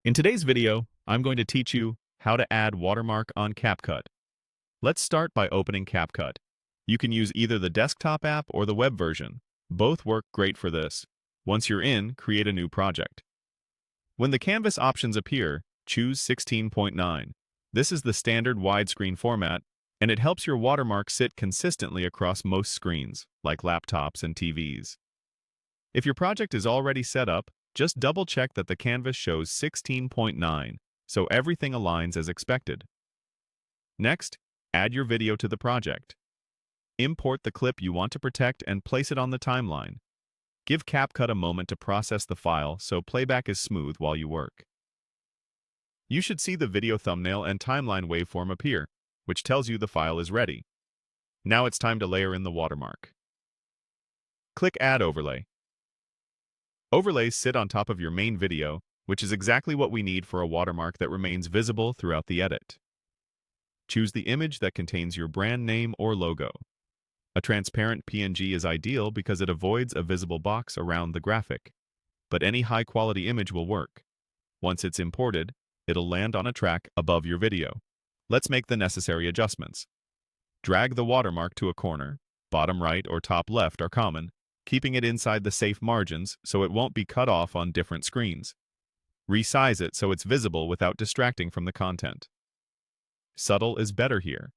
In today's video, I'm going to teach you how to add watermark on CapCut. Let's start by opening CapCut. You can use either the desktop app or the web version. Both work great for this. Once you're in, create a new project. When the canvas options appear, choose 16:9. This is the standard widescreen format, and it helps your watermark sit consistently across most screens, like laptops and TVs. If your project is already set up, just double-check that the canvas shows 16:9, so everything aligns as expected. Next, add your video to the project. Import the clip you want to protect and place it on the timeline. Give CapCut a moment to process the file so playback is smooth while you work. You should see the video thumbnail and timeline waveform appear, which tells you the file is ready. Now it's time to layer in the watermark. Click Add Overlay. Overlays sit on top of your main video, which is exactly what we need for a watermark that remains visible throughout the edit. Choose the image that contains your brand name or logo. A transparent PNG is ideal because it avoids a visible box around the graphic, but any high-quality image will work. Once it's imported, it'll land on a track above your video. Let's make the necessary adjustments. Drag the watermark to a corner. Bottom right or top left are common, keeping it inside the safe margins so it won't be cut off on different screens. Resize it so it's visible without distracting from the content. Subtle is better here.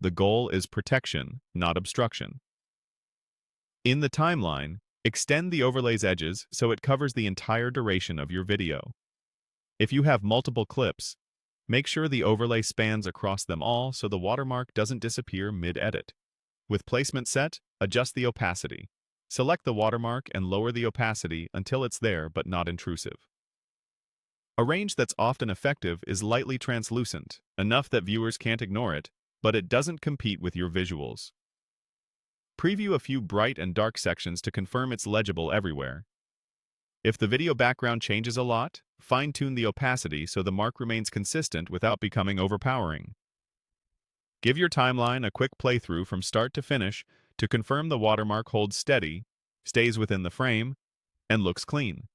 The goal is protection, not obstruction. In the timeline, extend the overlay's edges so it covers the entire duration of your video. If you have multiple clips, make sure the overlay spans across them all so the watermark doesn't disappear mid-edit. With placement set, adjust the opacity. Select the watermark and lower the opacity until it's there but not intrusive. A range that's often effective is lightly translucent, enough that viewers can't ignore it, but it doesn't compete with your visuals. Preview a few bright and dark sections to confirm it's legible everywhere. If the video background changes a lot, fine-tune the opacity so the mark remains consistent without becoming overpowering. Give your timeline a quick playthrough from start to finish to confirm the watermark holds steady, stays within the frame, and looks clean.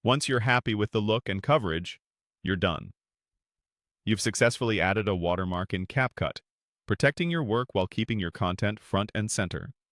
Once you're happy with the look and coverage, you're done. You've successfully added a watermark in CapCut, protecting your work while keeping your content front and center.